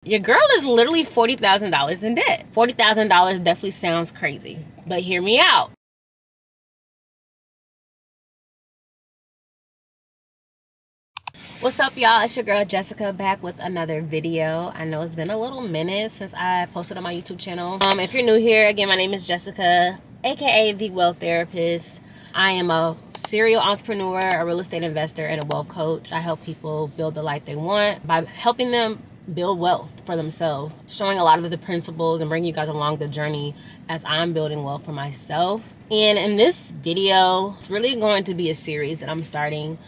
Your girl is literally $40,000 in debt. $40,000 definitely sounds crazy, but hear me out. What's up, y'all? It's your girl Jessica back with another video. I know it's been a little minute since I posted on my YouTube channel. If you're new here, again, my name is Jessica, aka The Wealth Therapist. I am a serial entrepreneur, a real estate investor, and a wealth coach. I help people build the life they want by helping them build wealth for themselves, showing a lot of the principles and bringing you guys along the journey as I'm building wealth for myself. And in this video, it's really going to be a series that I'm starting.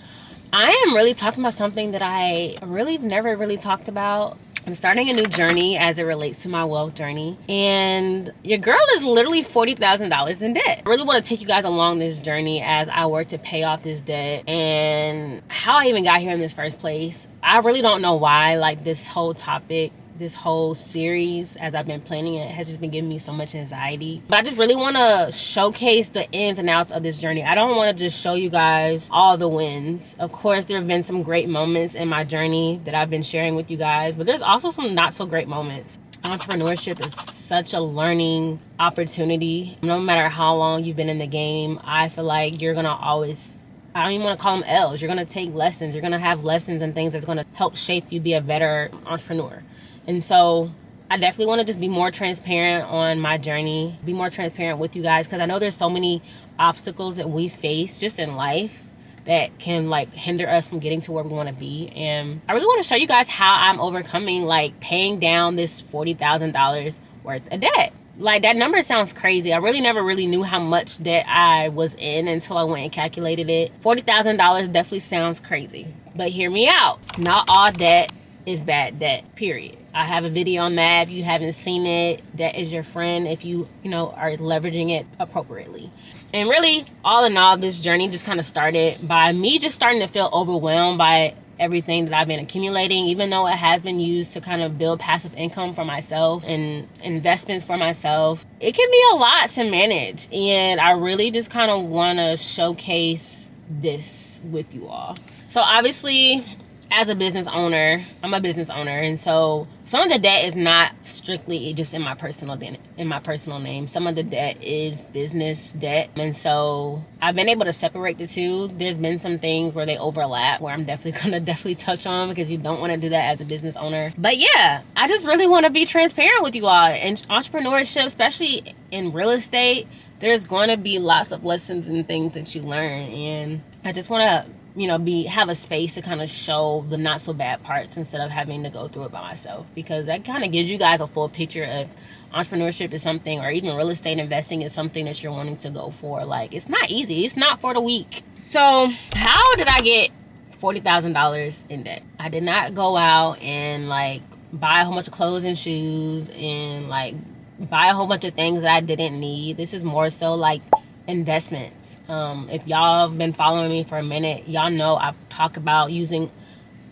I am really talking about something that I really never really talked about. I'm starting a new journey as it relates to my wealth journey. And your girl is literally $40,000 in debt. I really want to take you guys along this journey as I work to pay off this debt and how I even got here in this first place. I really don't know why, like, this whole topic, this whole series, as I've been planning it, has just been giving me so much anxiety. But I just really want to showcase the ins and outs of this journey. I don't want to just show you guys all the wins. Of course, there have been some great moments in my journey that I've been sharing with you guys, but there's also some not so great moments. Entrepreneurship is such a learning opportunity. No matter how long you've been in the game, I feel like you're going to always, I don't even want to call them L's. You're going to take lessons. You're going to have lessons and things that's going to help shape you be a better entrepreneur. And so I definitely want to just be more transparent on my journey, be more transparent with you guys, because I know there's so many obstacles that we face just in life that can, like, hinder us from getting to where we want to be. And I really want to show you guys how I'm overcoming, like, paying down this $40,000 worth of debt. Like, that number sounds crazy. I really never really knew how much debt I was in until I went and calculated it. $40,000 definitely sounds crazy, but hear me out. Not all debt is bad debt, period. I have a video on that. If you haven't seen it, debt is your friend if you are leveraging it appropriately. And really, all in all, this journey just kind of started by me just starting to feel overwhelmed by everything that I've been accumulating, even though it has been used to kind of build passive income for myself and investments for myself. It can be a lot to manage, and I really just kind of want to showcase this with you all. So obviously, as a business owner, I'm a business owner, and so some of the debt is not strictly just in my personal name. Some of the debt is business debt, and so I've been able to separate the two. There's been some things where they overlap, where I'm definitely gonna touch on, because you don't want to do that as a business owner. But yeah, I just really want to be transparent with you all. In entrepreneurship, especially in real estate, there's going to be lots of lessons and things that you learn, and I just want to have a space to kind of show the not so bad parts instead of having to go through it by myself, because that kind of gives you guys a full picture of entrepreneurship is something, or even real estate investing is something that you're wanting to go for. Like, it's not easy. It's not for the weak. So how did I get $40,000 in debt? I did not go out and buy a whole bunch of clothes and shoes and buy a whole bunch of things that I didn't need. This is more so investments. If y'all have been following me for a minute, y'all know I talk about using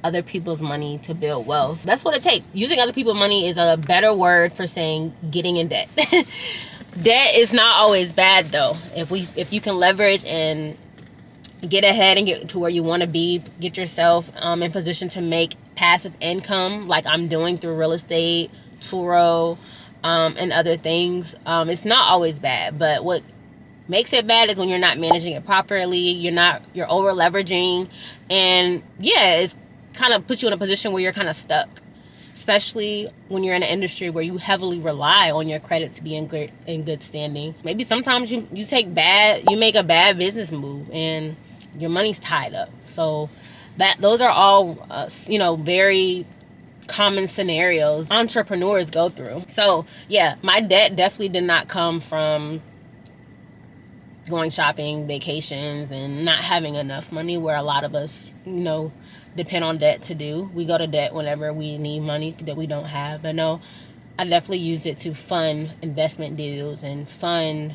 other people's money to build wealth. That's what it takes. Using other people's money is a better word for saying getting in debt. Debt is not always bad, though. If you can leverage and get ahead and get to where you want to be, get yourself in position to make passive income like I'm doing through real estate, Turo, and other things, it's not always bad. But what makes it bad is when you're not managing it properly, you're over leveraging, and yeah, it's kind of puts you in a position where you're kind of stuck, especially when you're in an industry where you heavily rely on your credit to be in good standing. Maybe sometimes you make a bad business move and your money's tied up. So those are all very common scenarios entrepreneurs go through. So yeah, my debt definitely did not come from going shopping, vacations, and not having enough money, where a lot of us, depend on debt to do. We go to debt whenever we need money that we don't have. But no, I definitely used it to fund investment deals and fund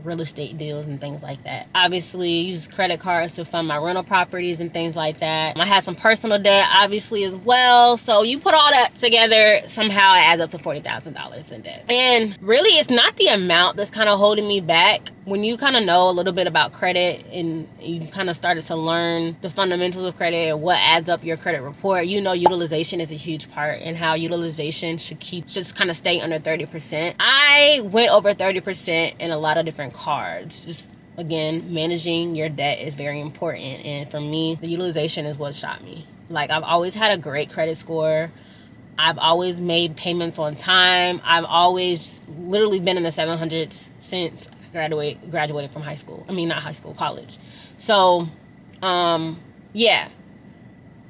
real estate deals and things like that. Obviously, use credit cards to fund my rental properties and things like that. I had some personal debt, obviously, as well. So you put all that together, somehow it adds up to $40,000 in debt. And really, it's not the amount that's kind of holding me back. when you kind of know a little bit about credit and you kind of started to learn the fundamentals of credit and what adds up your credit report, you know utilization is a huge part, and how utilization should just kind of stay under 30%. I went over 30% in a lot of different cards. Just again, managing your debt is very important, and for me, the utilization is what shot me. Like, I've always had a great credit score. I've always made payments on time. I've always literally been in the 700s since graduated from high school. I mean, not high school, college. So, yeah,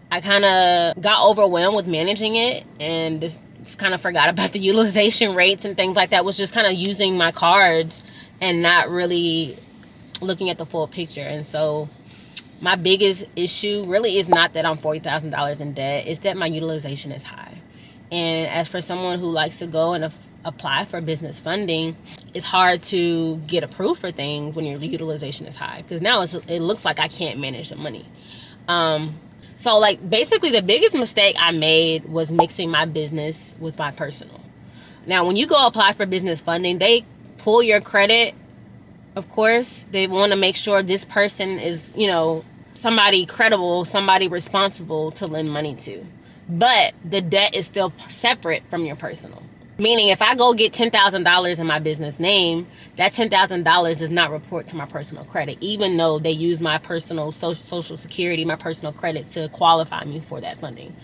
I kind of got overwhelmed with managing it, and just kind of forgot about the utilization rates and things like that. Was just kind of using my cards and not really looking at the full picture. And so my biggest issue really is not that I'm $40,000 in debt. It's that my utilization is high. And as for someone who likes to go and apply for business funding, it's hard to get approved for things when your utilization is high, because now it looks like I can't manage the money. So like basically the biggest mistake I made was mixing my business with my personal. Now, when you go apply for business funding, they pull your credit. Of course, they want to make sure this person is, somebody credible, somebody responsible to lend money to. But the debt is still separate from your personal. Meaning, if I go get $10,000 in my business name, that $10,000 does not report to my personal credit, even though they use my personal social security, my personal credit to qualify me for that funding.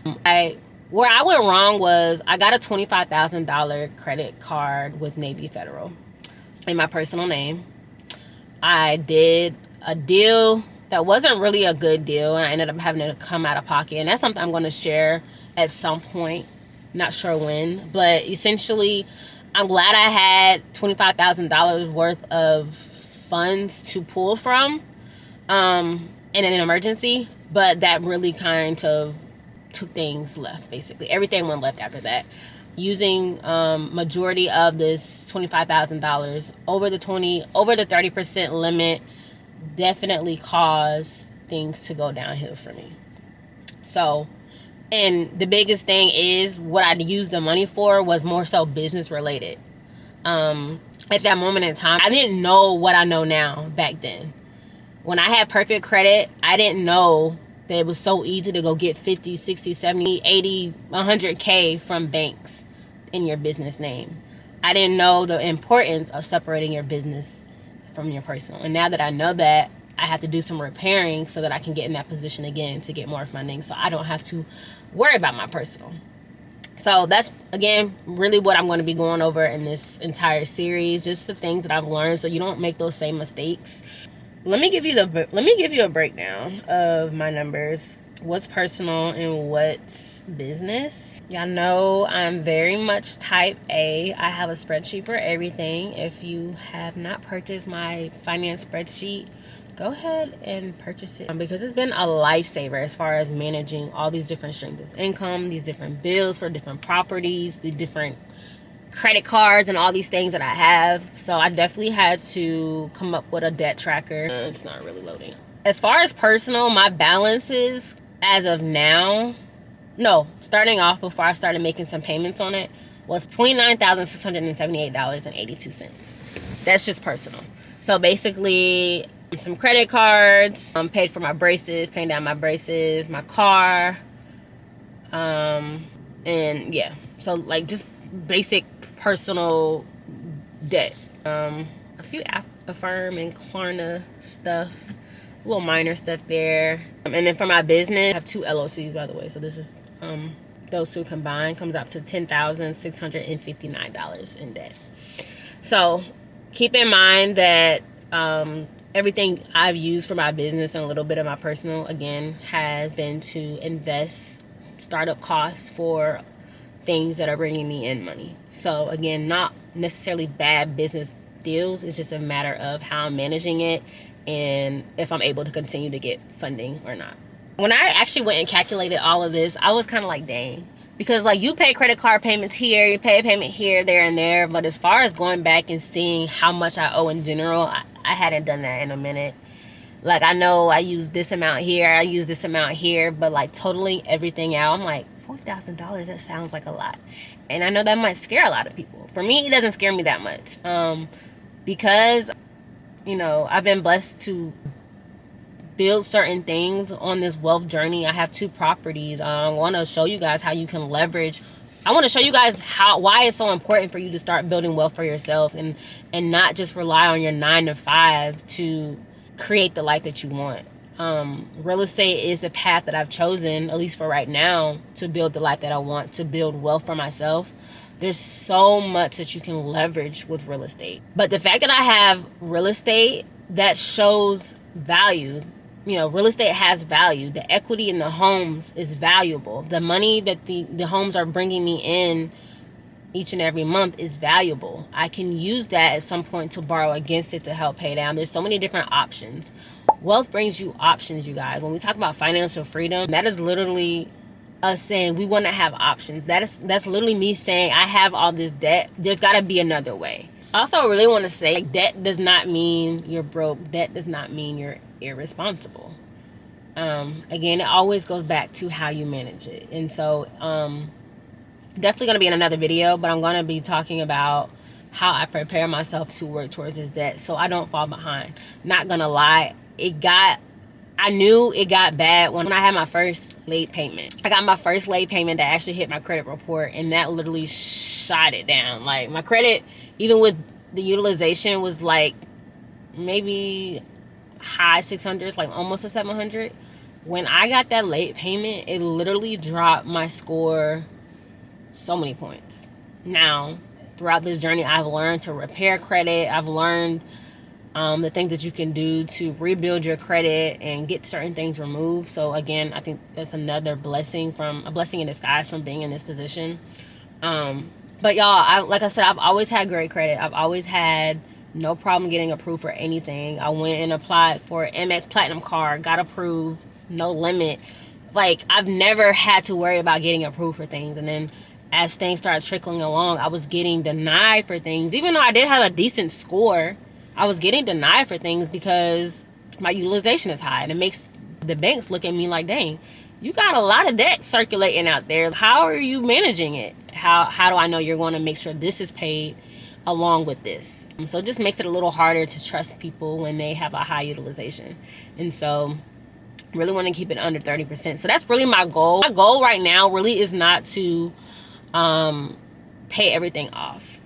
Where I went wrong was I got a $25,000 credit card with Navy Federal in my personal name. I did a deal that wasn't really a good deal, and I ended up having to come out of pocket. And that's something I'm going to share at some point. Not sure when, but essentially, I'm glad I had $25,000 worth of funds to pull from in an emergency, but that really kind of took things left, basically. Everything went left after that. Using majority of this $25,000 over the 30% limit definitely caused things to go downhill for me. So, and the biggest thing is what I used the money for was more so business related. At that moment in time, I didn't know what I know now back then. When I had perfect credit, I didn't know that it was so easy to go get 50, 60, 70, 80, 100K from banks in your business name. I didn't know the importance of separating your business from your personal. And now that I know that, I have to do some repairing so that I can get in that position again to get more funding, so I don't have to worry about my personal. So that's, again, really what I'm going to be going over in this entire series, just the things that I've learned so you don't make those same mistakes. Let me give you a breakdown of my numbers, what's personal and what's business. Y'all know I'm very much type A. I have a spreadsheet for everything. If you have not purchased my finance spreadsheet, go ahead and purchase it, because it's been a lifesaver as far as managing all these different streams of income, these different bills for different properties, the different credit cards and all these things that I have. So I definitely had to come up with a debt tracker. It's not really loading. As far as personal, my balances as of now, starting off before I started making some payments on it, was $29,678.82. That's just personal. So basically, some credit cards, paid for my braces, paying down my braces, my car, and yeah. So like just basic personal debt. A few Affirm and Klarna stuff, a little minor stuff there. And then for my business, I have 2 LLCs, by the way. So this is those two combined comes out to $10,659 in debt. So keep in mind that everything I've used for my business and a little bit of my personal, again, has been to invest startup costs for things that are bringing me in money. So again, not necessarily bad business deals. It's just a matter of how I'm managing it and if I'm able to continue to get funding or not. When I actually went and calculated all of this, I was kind of like, dang. Because like you pay credit card payments here, you pay a payment here, there, and there. But as far as going back and seeing how much I owe in general, I hadn't done that in a minute. Like I know I use this amount here, I use this amount here, but like totaling everything out, I'm like, $40,000, that sounds like a lot. And I know that might scare a lot of people. For me, it doesn't scare me that much. Because I've been blessed to build certain things on this wealth journey. I have 2 properties. I want to show you guys how you can leverage. I want to show you guys why it's so important for you to start building wealth for yourself and not just rely on your 9 to 5 to create the life that you want. Real estate is the path that I've chosen, at least for right now, to build the life that I want, to build wealth for myself. There's so much that you can leverage with real estate. But the fact that I have real estate, that shows value. Real estate has value. The equity in the homes is valuable. The money that the homes are bringing me in each and every month is valuable. I can use that at some point to borrow against it to help pay down. There's so many different options. Wealth brings you options, you guys. When we talk about financial freedom, that is literally us saying we want to have options. That's literally me saying I have all this debt. There's got to be another way. I also really want to say, debt does not mean you're broke. Debt does not mean you're irresponsible. Again, it always goes back to how you manage it. And so, definitely going to be in another video, but I'm going to be talking about how I prepare myself to work towards this debt so I don't fall behind. Not going to lie, I knew it got bad when I had my first late payment. I got my first late payment that actually hit my credit report, and that literally shot it down. Like, my credit, even with the utilization, was like maybe high 600s, like almost a 700. When I got that late payment, it literally dropped my score so many points. Now, throughout this journey, I've learned to repair credit. I've learned the things that you can do to rebuild your credit and get certain things removed. So again, I think that's another blessing in disguise from being in this position. But y'all, like I said, I've always had great credit. I've always had no problem getting approved for anything. I went and applied for an MX Platinum card, got approved, no limit. Like, I've never had to worry about getting approved for things. And then as things started trickling along, I was getting denied for things. Even though I did have a decent score, I was getting denied for things because my utilization is high. And it makes the banks look at me like, dang, you got a lot of debt circulating out there. How are you managing it? How do I know you're going to make sure this is paid along with this? So it just makes it a little harder to trust people when they have a high utilization. And so really want to keep it under 30%. So that's really my goal. My goal right now really is not to pay everything off.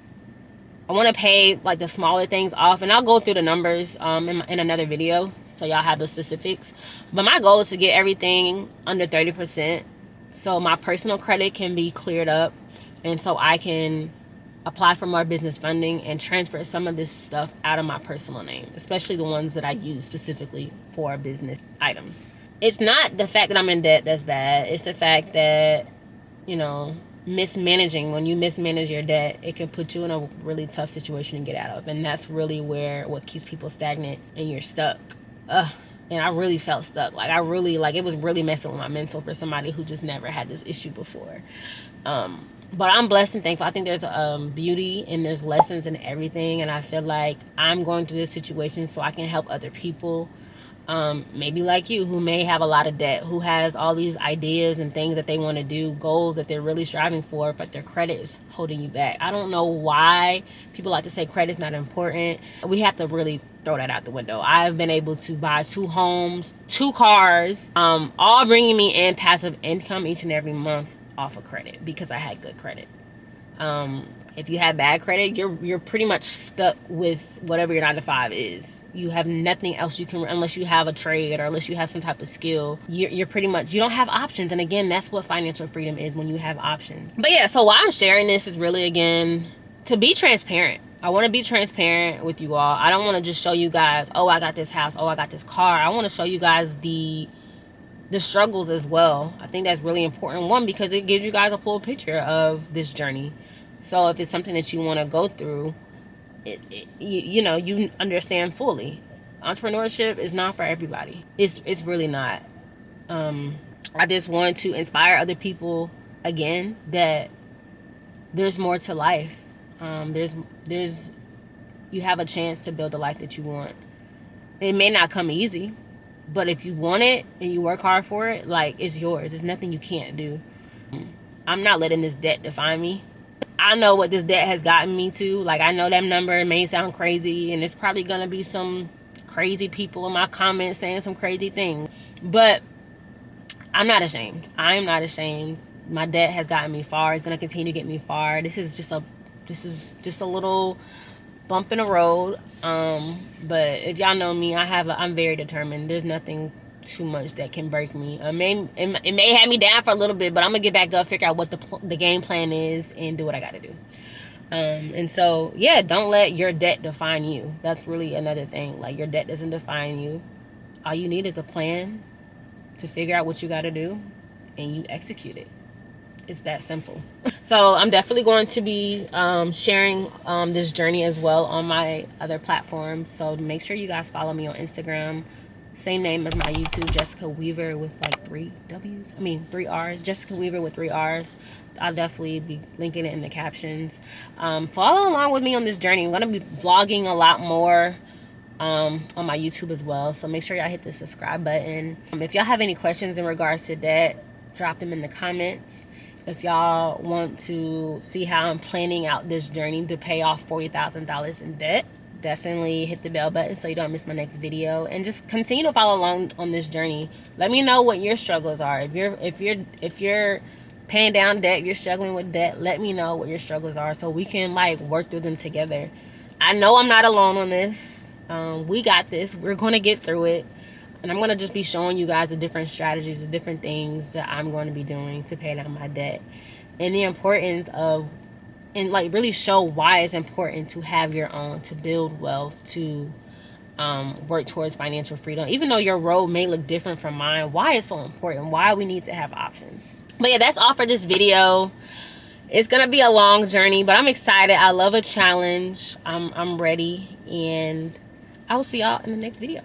I want to pay like the smaller things off, and I'll go through the numbers in another video so y'all have the specifics. But my goal is to get everything under 30% so my personal credit can be cleared up, and so I can apply for more business funding and transfer some of this stuff out of my personal name, especially the ones that I use specifically for business items. It's not the fact that I'm in debt that's bad. It's the fact that, mismanaging. When you mismanage your debt, it can put you in a really tough situation to get out of. And that's really what keeps people stagnant, and you're stuck. And I really felt stuck. It was really messing with my mental for somebody who just never had this issue before. But I'm blessed and thankful. I think there's beauty and there's lessons in everything. And I feel like I'm going through this situation so I can help other people. Maybe like you, who may have a lot of debt, who has all these ideas and things that they want to do, goals that they're really striving for, but their credit is holding you back. I don't know why people like to say credit's not important. We have to really throw that out the window. I've been able to buy 2 homes, 2 cars, all bringing me in passive income each and every month off of credit because I had good credit. If you have bad credit, you're pretty much stuck with whatever your 9 to 5 is. You have nothing else you can, unless you have a trade or unless you have some type of skill. You're pretty much, you don't have options. And again, that's what financial freedom is, when you have options. But yeah, so why I'm sharing this is really, again, to be transparent. I want to be transparent with you all. I don't want to just show you guys, oh, I got this house, oh, I got this car. I want to show you guys the struggles as well. I think that's really important. One, because it gives you guys a full picture of this journey. So if it's something that you want to go through, you understand fully. Entrepreneurship is not for everybody. It's really not. I just want to inspire other people, again, that there's more to life. You have a chance to build the life that you want. It may not come easy, but if you want it and you work hard for it, like, it's yours. There's nothing you can't do. I'm not letting this debt define me. I know what this debt has gotten me to. Like, I know that number may sound crazy, and it's probably gonna be some crazy people in my comments saying some crazy things, but I'm not ashamed. I'm not ashamed. My debt has gotten me far. It's gonna continue to get me far. This is just a little bump in the road. But if y'all know me, I'm very determined. There's nothing too much that can break me. It may have me down for a little bit, but I'm gonna get back up, figure out what the game plan is, and do what I gotta do. And so, yeah, don't let your debt define you. That's really another thing. Like, your debt doesn't define you. All you need is a plan to figure out what you gotta do, and you execute it. It's that simple. So I'm definitely going to be sharing this journey as well on my other platforms. So make sure you guys follow me on Instagram. Same name as my YouTube, Jessica Weaver, with like 3 R's. Jessica Weaver with 3 R's. I'll definitely be linking it in the captions. Follow along with me on this journey. I'm going to be vlogging a lot more on my YouTube as well. So make sure y'all hit the subscribe button. If y'all have any questions in regards to that, drop them in the comments. If y'all want to see how I'm planning out this journey to pay off $40,000 in debt, definitely hit the bell button so you don't miss my next video, and just continue to follow along on this journey. Let me know what your struggles are. If you're paying down debt, you're struggling with debt, let me know what your struggles are so we can like work through them together. I know I'm not alone on this. We got this. We're going to get through it. And I'm going to just be showing you guys the different strategies, the different things that I'm going to be doing to pay down my debt. And the importance of, and like really show why it's important to have your own, to build wealth, to work towards financial freedom. Even though your road may look different from mine, why it's so important, why we need to have options. But yeah, that's all for this video. It's going to be a long journey, but I'm excited. I love a challenge. I'm ready, and I will see y'all in the next video.